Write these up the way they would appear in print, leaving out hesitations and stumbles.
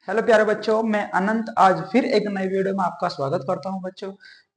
Hello प्यारे बच्चों, मैं अनंत आज फिर एक नई वीडियो में आपका स्वागत करता हूं।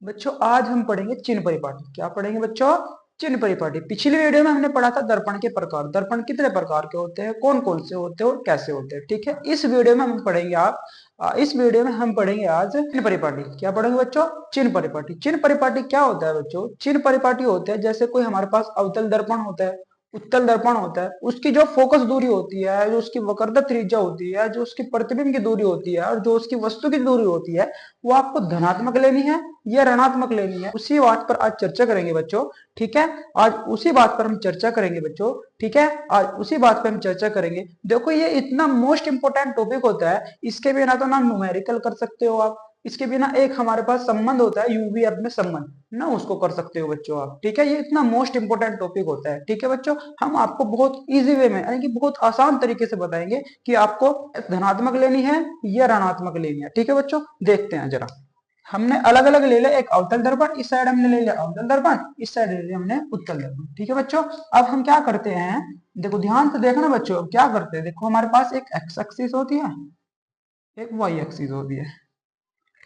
बच्चों आज हम पढ़ेंगे चिन्ह परिपाटी। क्या पढ़ेंगे बच्चों? चिन्ह परिपाटी। पिछली वीडियो में हमने पढ़ा था दर्पण के प्रकार। दर्पण कितने प्रकार के होते हैं, कौन कौन से होते हैं और कैसे होते हैं। ठीक है, इस वीडियो में हम पढ़ेंगे इस वीडियो में हम पढ़ेंगे आज चिन्ह परिपाटी। क्या पढ़ेंगे बच्चों? चिन्ह परिपाटी। चिन्ह परिपाटी क्या होता है बच्चों? चिन्ह परिपाटी होते हैं जैसे कोई हमारे पास अवतल दर्पण होता है, उत्तल दर्पण होता है, उसकी जो फोकस दूरी होती है, जो उसकी वक्रता त्रिज्या होती है, जो उसकी प्रतिबिंब की दूरी होती है और जो उसकी वस्तु की दूरी होती है, वो आपको धनात्मक लेनी है या ऋणात्मक लेनी है। उसी बात पर आज चर्चा करेंगे बच्चों। ठीक है, आज उसी बात पर हम चर्चा करेंगे बच्चों। ठीक है, आज उसी बात पर हम चर्चा करेंगे। देखो ये इतना मोस्ट इंपोर्टेंट टॉपिक होता है, इसके बिना तो ना न्यूमेरिकल कर सकते हो आप, इसके बिना एक हमारे पास संबंध होता है यूवीएफ में संबंध, ना उसको कर सकते हो बच्चों आप। ठीक है, ये इतना मोस्ट इंपोर्टेंट टॉपिक होता है। ठीक है बच्चों, हम आपको बहुत इजी वे में यानी कि बहुत आसान तरीके से बताएंगे कि आपको धनात्मक लेनी है या ऋणात्मक लेनी है। ठीक है बच्चों, देखते हैं जरा। हमने अलग अलग ले लिया, एक अवतल दर्पण, इस साइड हमने ले लिया अवतल दर्पण, इस साइड ले लिया हमने उत्तल दर्पण। ठीक है बच्चों, अब हम क्या करते हैं, देखो ध्यान से देखना बच्चों, क्या करते हैं, देखो हमारे पास एक एक्स एक्सिस होती है, एक वाई एक्सिस होती है।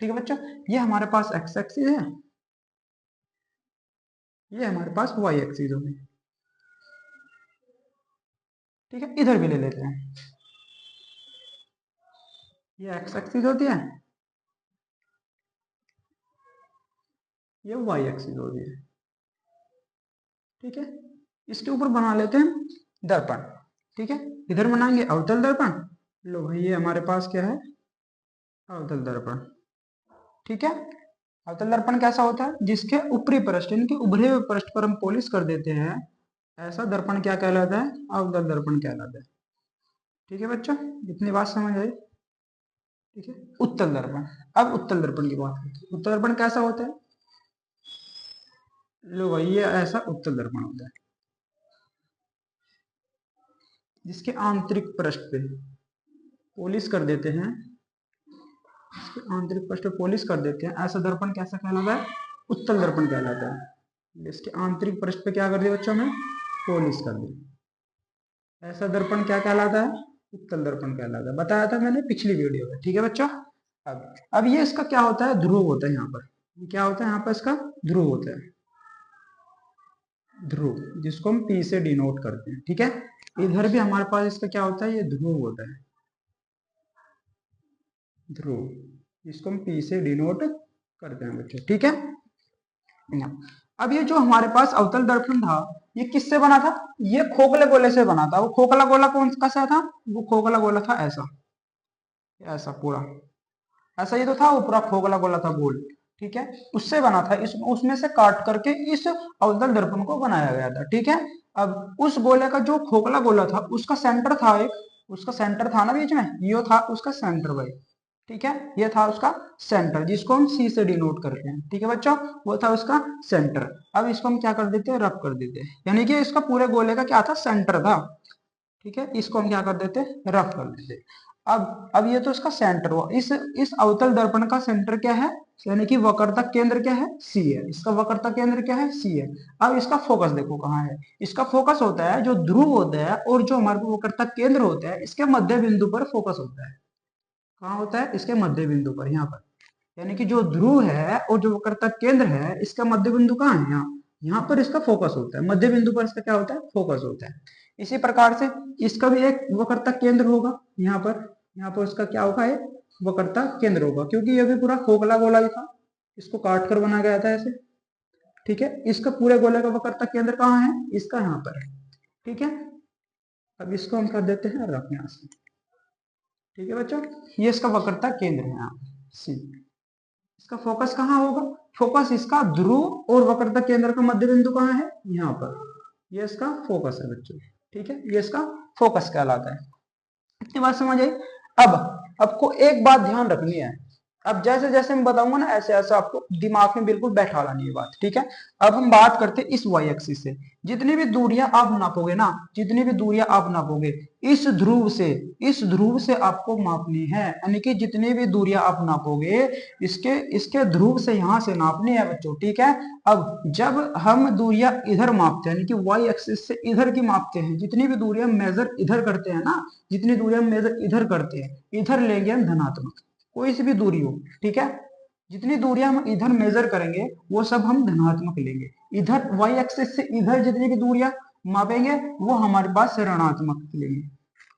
ठीक है बच्चों, ये हमारे पास एक्स एक्सिस है, ये हमारे पास वाई एक्सिस होगी। ठीक है, इधर भी ले लेते हैं, ये एक्स एक्सिस होती है, ये वाई एक्सिस होती है। ठीक है, इसके ऊपर बना लेते हैं दर्पण। ठीक है, इधर बनाएंगे अवतल दर्पण। लो भाई, ये हमारे पास क्या है, अवतल दर्पण। ठीक है, अवतल दर्पण कैसा होता है, जिसके ऊपरी पृष्ठ यानी कि उभरे हुए पृष्ठ पर हम पॉलिश कर देते हैं, ऐसा दर्पण क्या कहलाता है, अवतल दर्पण कहलाता है। ठीक है बच्चों, इतनी बात समझ आई। ठीक है, उत्तल दर्पण। अब उत्तल दर्पण की बात करते हैं। उत्तल दर्पण कैसा होता है, लो भाई ये ऐसा उत्तल दर्पण होता है, जिसके आंतरिक पृष्ठ पे पॉलिश कर देते हैं, इसके आंतरिक पृष्ठ पे पॉलिश कर देते हैं, ऐसा दर्पण कैसा कहलाता है, उत्तल दर्पण कहलाता है। इसके आंतरिक पृष्ठ पे क्या कर दिया बच्चों, में पॉलिश कर दी, ऐसा दर्पण क्या कहलाता है, उत्तल दर्पण कहलाता है। बताया था मैंने पिछली वीडियो में। ठीक है बच्चों, अब ये इसका क्या होता है, ध्रुव होता है। यहाँ पर क्या होता है, यहाँ पर इसका ध्रुव होता है, ध्रुव, जिसको हम पी से डिनोट करते हैं। ठीक है, इधर भी हमारे पास इसका क्या होता है, ये ध्रुव होता है, ध्रुव, जिसको हम पी से डिनोट करते हैं बच्चों। ठीक है, अब ये जो हमारे पास अवतल दर्पण था, ये किससे बना था, ये खोखले गोले से बना था। वो खोखला गोला कौन सा था, वो खोखला गोला था ऐसा, ऐसा पूरा ऐसा ही तो था, वो पूरा खोखला गोला था गोल। ठीक है, उससे बना था, इस उसमें से काट करके इस अवतल दर्पण को बनाया गया था। ठीक है, अब उस गोले का जो खोखला गोला था, उसका सेंटर था एक, उसका सेंटर था ना बीच में, ये था उसका सेंटर भाई। ठीक है, ये था उसका सेंटर, जिसको हम सी से डिनोट करते हैं। ठीक है बच्चों, वो था उसका सेंटर। अब इसको हम क्या कर देते हैं, रफ कर देते हैं, यानी कि इसका पूरे गोले का क्या था, सेंटर था। ठीक है, इसको हम क्या कर देते हैं, रफ कर देते हैं। अब ये तो इसका सेंटर हुआ। इस अवतल दर्पण का सेंटर क्या है, यानी कि वक्रता केंद्र क्या है, सी है। इसका वक्रता केंद्र क्या है, सी है। अब इसका फोकस देखो कहाँ है, इसका फोकस होता है जो ध्रुव होता है और जो हमारे वक्रता केंद्र होता है, इसके मध्य बिंदु पर फोकस होता है। कहाँ होता है, इसके मध्य बिंदु पर, यहाँ पर। यानी कि जो ध्रुव है और जो वक्रता केंद्र है, इसका मध्य बिंदु कहाँ है, यहाँ, यहाँ पर इसका फोकस होता है। मध्य बिंदु पर इसका क्या होता है, फोकस होता है। इसी प्रकार से इसका भी एक वक्रता केंद्र होगा, यहाँ पर उसका क्या होगा, एक वक्रता केंद्र होगा, क्योंकि ये भी पूरा खोखला गोला ही था, इसको काट कर बनाया गया था ऐसे। ठीक है, इसका पूरे गोले का वक्रता केंद्र कहाँ है, इसका यहाँ पर है। ठीक है, अब इसको हम कर देते हैं रफ यहाँ से। ठीक है बच्चों, ये इसका वक्रता केंद्र है यहाँ सी। इसका फोकस कहाँ होगा, फोकस इसका ध्रुव और वक्रता केंद्र का मध्य बिंदु कहाँ है, यहाँ पर। ये इसका फोकस है बच्चों। ठीक है, ये इसका फोकस कहलाता है। इतनी बात समझ आई। अब आपको एक बात ध्यान रखनी है, अब जैसे जैसे मैं बताऊंगा ना ऐसे ऐसे आपको दिमाग में बिल्कुल बैठा लानी है बात, ठीक है। अब हम बात करते हैं इस वाई एक्सिस से। जितनी भी दूरियां आप नापोगे ना, जितनी भी दूरियां आप नापोगे इस ध्रुव से, इस ध्रुव से आपको मापनी है, यानी कि जितनी भी दूरियां आप नापोगे इसके इसके ध्रुव से यहां से नापनी है बच्चों, ठीक है। अब जब हम दूरियां इधर मापते हैं, यानी कि वाई एक्सिस से इधर की मापते हैं, जितनी भी दूरियां मेजर इधर करते हैं ना, जितनी दूरियां मेजर इधर करते हैं, इधर लेंगे हम धनात्मक, कोई सी भी दूरी हो, ठीक है। जितनी दूरियां हम इधर मेजर करेंगे वो सब हम धनात्मक लेंगे। इधर वाई एक्सिस से इधर जितनी भी दूरियां मापेंगे वो हमारे पास ऋणात्मक लेंगे।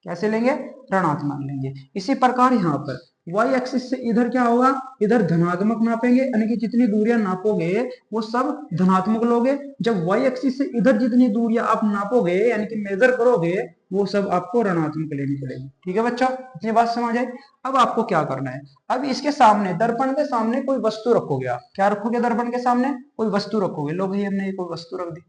कैसे लेंगे? ऋणात्मक लेंगे। इसी प्रकार यहाँ पर वाई एक्सिस से इधर क्या होगा, इधर धनात्मक नापेंगे, यानी कि जितनी दूरियां नापोगे वो सब धनात्मक लोगे। जब वाई एक्सिस से इधर जितनी दूरियां आप नापोगे यानी कि मेजर करोगे वो सब आपको ऋणात्मक लेनी पड़ेगी, ठीक है बच्चों, इतनी बात समझ आई। अब आपको क्या करना है, अब इसके सामने दर्पण के सामने कोई वस्तु रखोगे आप, क्या रखोगे दर्पण के सामने? कोई वस्तु रखोगे। लो भाई हमने कोई वस्तु रख दी,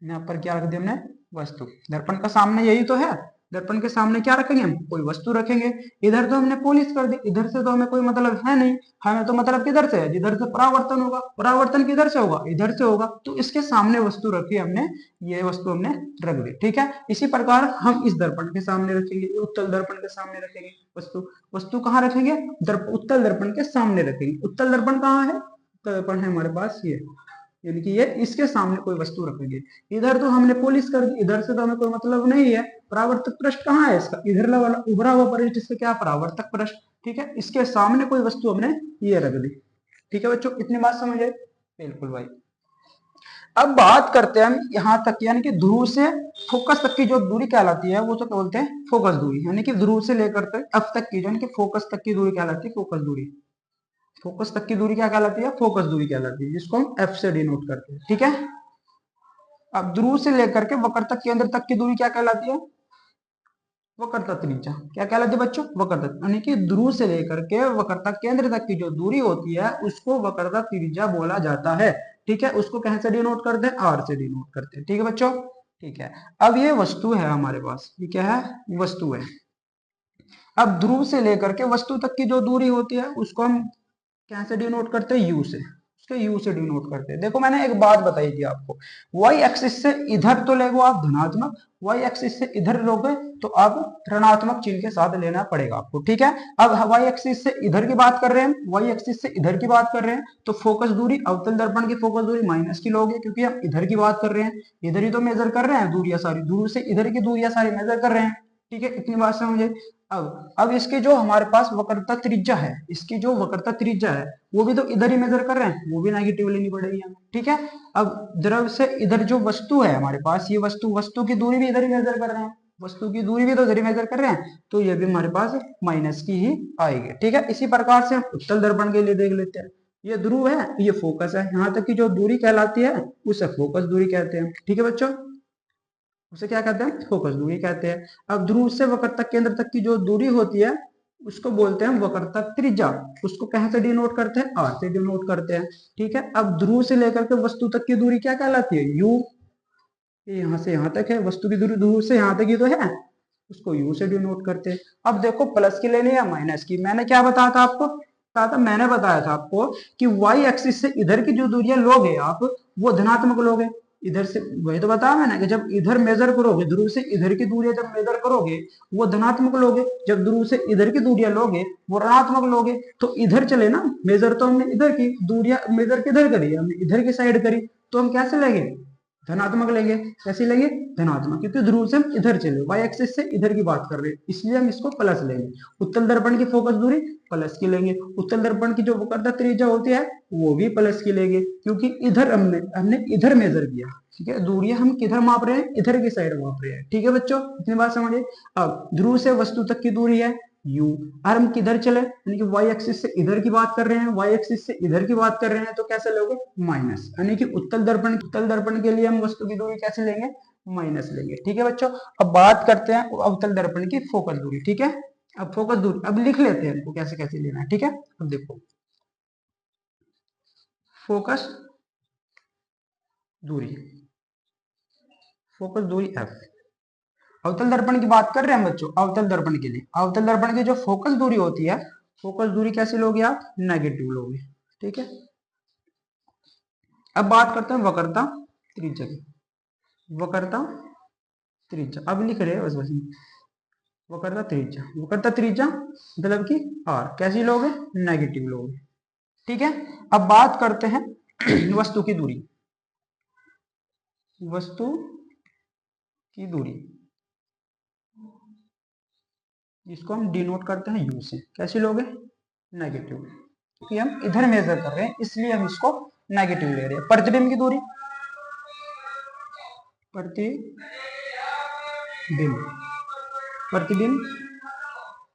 यहाँ पर क्या रख दी हमने? वस्तु। दर्पण का सामने यही तो है, दर्पण के सामने क्या रखेंगे हम? कोई वस्तु रखेंगे। इधर तो हमने पॉलिश कर दी, इधर से तो हमें कोई मतलब है नहीं, हमें तो मतलब किधर से है? जिधर से परावर्तन होगा। परावर्तन किधर से होगा? इधर से होगा। तो इसके सामने वस्तु रखी हमने, ये वस्तु हमने रख दी, ठीक है। इसी प्रकार हम इस दर्पण के सामने रखेंगे, उत्तल दर्पण के सामने रखेंगे वस्तु। वस्तु कहाँ रखेंगे? उत्तल दर्पण के सामने रखेंगे। उत्तल दर्पण कहाँ है? उत्तल दर्पण है हमारे पास ये, यानी कि ये इसके सामने कोई वस्तु रखेंगे। इधर तो हमने पॉलिश कर दी, इधर से तो हमें कोई मतलब नहीं है। परावर्तक पृष्ठ कहाँ है इसका? इधर वाला उभरा हुआ पृष्ठ, इससे क्या? परावर्तक पृष्ठ, ठीक है। इसके सामने कोई वस्तु हमने ये रख दी, ठीक है बच्चों, इतनी बात समझ आए? बिल्कुल भाई। अब बात करते हैं हम यहाँ तक, यानी कि ध्रुव से फोकस तक की जो दूरी कहलाती है वो तो क्या बोलते हैं? फोकस दूरी, यानी कि ध्रुव से लेकर एफ तक की, यानी कि फोकस तक की दूरी कहलाती है फोकस दूरी। फोकस तक की दूरी क्या कहलाती है? फोकस दूरी कहलाती है, जिसको हम एफ से डिनोट करते हैं, ठीक है। अब ध्रुव से लेकर के वक्रता केंद्र तक की दूरी क्या कहलाती है? वक्रता त्रिज्या। क्या कहलाती है बच्चों? वक्रता, यानी कि ध्रुव से लेकर के वक्रता केंद्र तक की जो दूरी होती है उसको वक्रता त्रिज्या बोला जाता है, ठीक है। उसको कैसे डिनोट करते हैं? आर से डिनोट करते हैं, ठीक है बच्चों, ठीक है। अब ये वस्तु है हमारे पास, ये क्या है? वस्तु है। अब ध्रुव से लेकर के वस्तु तक की जो दूरी होती है उसको हम कैसे डिनोट करते हैं? यू से, उसके यू से डिनोट करते हैं। देखो मैंने एक बात बताई थी आपको, वाई एक्सिस से इधर तो लेगो आप धनात्मक, वाई एक्सिस से इधर लोगे तो अब ऋणात्मक चिन्ह के साथ लेना पड़ेगा आपको, ठीक है। अब वाई एक्सिस से इधर की बात कर रहे हैं, वाई एक्सिस से इधर की बात कर रहे हैं, तो फोकस दूरी, अवतल दर्पण की फोकस दूरी माइनस की लोगे, क्योंकि हम इधर की बात कर रहे हैं, इधर ही तो मेजर कर रहे हैं दूरियां सारी, दूर से इधर की दूरियां सारी मेजर कर रहे हैं, ठीक है, इतनी बात समझे। अब इसकी जो हमारे पास वक्रता त्रिज्या है, इसकी जो वक्रता त्रिज्या है वो भी तो इधर ही मेजर कर रहे हैं, वो भी नेगेटिव लेनी पड़ेगी हमें, ठीक है। अब द्रव से इधर जो वस्तु है हमारे पास, ये वस्तु की दूरी भी इधर ही मेजर कर रहे हैं, वस्तु की दूरी भी तो इधर ही मेजर कर रहे हैं, तो ये भी हमारे पास माइनस की ही आएगी, ठीक है। इसी प्रकार से हम उत्तल दर्पण के लिए देख लेते हैं। ये ध्रुव है, ये फोकस है, यहाँ तक की जो दूरी कहलाती है उसे फोकस दूरी कहते हैं, ठीक है बच्चों, उसे क्या कहते हैं? फोकस दूरी कहते हैं। अब ध्रुव से वक्रता केंद्र तक की जो दूरी होती है उसको बोलते हैं वक्रता त्रिज्या, उसको कहां से डिनोट करते हैं? आर से डिनोट करते हैं, ठीक है। अब ध्रुव से लेकर के वस्तु तक की दूरी क्या कहलाती है? यू। यहाँ से यहाँ तक है वस्तु की दूरी, ध्रुव से यहाँ तक ही तो है, उसको यू से डिनोट करते हैं। अब देखो प्लस की लेनी है माइनस की, मैंने क्या बताया था आपको? बताया था, मैंने बताया था आपको कि वाई एक्सिस से इधर की जो दूरियां लोगे आप वो धनात्मक लोगे, इधर से, वही तो बताया मैंने कि जब इधर मेजर करोगे, ध्रुव से इधर की दूरियां जब मेजर करोगे वो धनात्मक लोगे, जब ध्रुव से इधर की दूरियां लोगे वो ऋणात्मक लोगे। तो इधर चले ना, मेजर तो हमने इधर की दूरियां मेजर किधर करी? हमने इधर की साइड करी, तो हम कैसे लेंगे? धनात्मक लेंगे। कैसे लेंगे? धनात्मक, क्योंकि ध्रुव से हम इधर चले, वाई एक्सिस से इधर की बात कर रहे हैं, इसलिए हम इसको प्लस लेंगे। उत्तल दर्पण की फोकस दूरी प्लस की लेंगे, उत्तल दर्पण की जो वक्रता त्रिज्या होती है वो भी प्लस की लेंगे, क्योंकि इधर हमने हमने इधर मेजर किया, ठीक है। दूरियां हम किधर माप रहे हैं? इधर की साइड माप रहे हैं, ठीक है बच्चों, इतनी बात समझिए। अब ध्रुव से वस्तु तक की दूरी है u, और हम किधर चले, यानी कि y एक्सिस से इधर की बात कर रहे हैं, y एक्सिस से इधर की बात कर रहे हैं, तो कैसे लोगे? माइनस, यानी कि उत्तल दर्पण के लिए हम वस्तु की दूरी कैसे लेंगे? माइनस लेंगे, ठीक है बच्चों। अब बात करते हैं अवतल दर्पण की फोकस दूरी, ठीक है। अब फोकस दूरी अब लिख लेते हैं इनको कैसे कैसे लेना है, ठीक है। अब देखो फोकस दूरी, फोकस दूरी f, अवतल दर्पण की बात कर रहे हैं बच्चों, अवतल दर्पण के लिए, अवतल दर्पण की जो फोकस दूरी होती है फोकस दूरी कैसी लोगे आप, नेगेटिव लोगे। ठीक है, अब बात करते हैं वक्रता त्रिज्या की। वक्रता त्रिज्या अब लिख रहे हैं बस वक्रता त्रिज्या। वक्रता त्रिज्या मतलब कि आर कैसी लोगे, नेगेटिव लोगे। ठीक है, अब बात करते हैं वस्तु की दूरी। वस्तु की दूरी जिसको हम डिनोट करते हैं यू से, कैसी लोगे, नेगेटिव, क्योंकि हम इधर मेजर कर रहे हैं इसलिए हम इसको नेगेटिव ले रहे हैं। प्रतिबिंब की दूरी, प्रतिबिंब प्रतिबिंब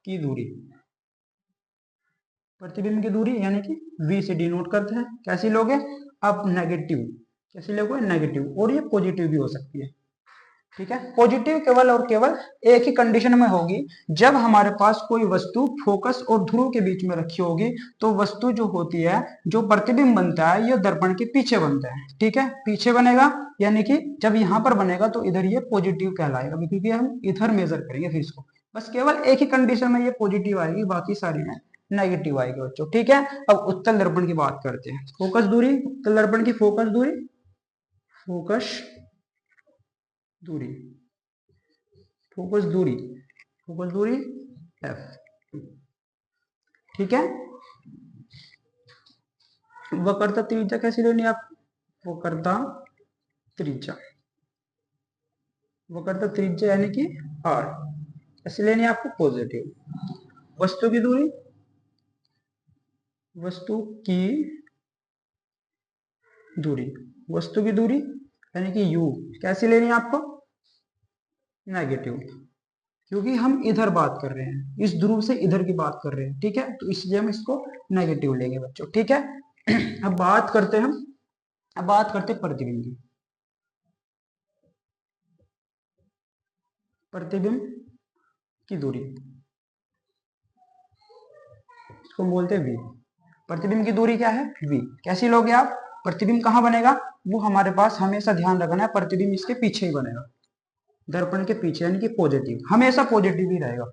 की दूरी, प्रतिबिंब की दूरी यानी कि v से डिनोट करते हैं, कैसी लोगे अब, नेगेटिव, कैसी लोगे, नेगेटिव, और ये पॉजिटिव भी हो सकती है। ठीक है, पॉजिटिव केवल और केवल एक ही कंडीशन में होगी, जब हमारे पास कोई वस्तु फोकस और ध्रुव के बीच में रखी होगी, तो वस्तु जो होती है, जो प्रतिबिंब बनता है, ये दर्पण के पीछे बनता है। ठीक है, पीछे बनेगा, यानी कि जब यहाँ पर बनेगा तो इधर ये पॉजिटिव कहलाएगा, क्योंकि हम इधर मेजर करेंगे फिर इसको। बस केवल एक ही कंडीशन में ये पॉजिटिव आएगी, बाकी सारी में नेगेटिव आएगी बच्चों। ठीक है, अब उत्तल दर्पण की बात करते हैं। फोकस दूरी, उत्तल दर्पण की फोकस दूरी, फोकस दूरी, फोकस दूरी, फोकस दूरी एफ। ठीक है, वक्रता त्रिज्या कैसी लेनी है आप, वक्रता त्रिज्या, वक्रता त्रिज्या यानी कि आर कैसी लेनी है आपको, पॉजिटिव। वस्तु की दूरी, वस्तु की दूरी, वस्तु की दूरी यानी कि u कैसी लेनी है आपको, नेगेटिव, क्योंकि हम इधर बात कर रहे हैं, इस ध्रुव से इधर की बात कर रहे हैं। ठीक है, तो इसलिए हम इसको नेगेटिव लेंगे बच्चों। ठीक है, अब बात करते हैं हम, अब बात करते हैं प्रतिबिंब की। प्रतिबिंब की दूरी इसको बोलते हैं v। प्रतिबिंब की दूरी क्या है, v। कैसी लोगे आप, प्रतिबिंब कहाँ बनेगा, वो हमारे पास हमेशा ध्यान रखना है, प्रतिबिंब इसके पीछे ही बनेगा, दर्पण के पीछे, यानी कि पॉजिटिव, हमेशा पॉजिटिव ही रहेगा।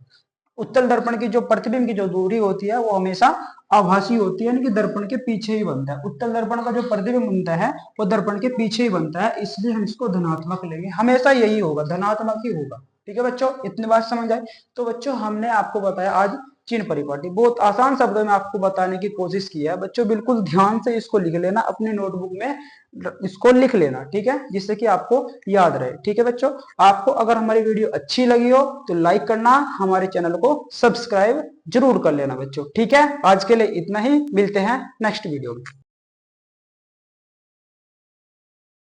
उत्तल दर्पण की जो प्रतिबिंब की जो दूरी होती है, वो हमेशा आभासी होती है, यानी कि दर्पण के पीछे ही बनता है। उत्तल दर्पण का जो प्रतिबिंब बनता है वो दर्पण के पीछे ही बनता है, इसलिए हम इसको धनात्मक लेंगे, हमेशा यही होगा, धनात्मक ही होगा। ठीक है बच्चों, इतनी बात समझ आए। तो बच्चों हमने आपको बताया आज चिन्ह परिपाटी, बहुत आसान शब्दों में आपको बताने की कोशिश की है बच्चों। बिल्कुल ध्यान से इसको लिख लेना, अपनी नोटबुक में इसको लिख लेना, ठीक है, जिससे कि आपको याद रहे। ठीक है बच्चों, आपको अगर हमारी वीडियो अच्छी लगी हो तो लाइक करना, हमारे चैनल को सब्सक्राइब जरूर कर लेना बच्चों। ठीक है, आज के लिए इतना ही, मिलते हैं नेक्स्ट वीडियो में।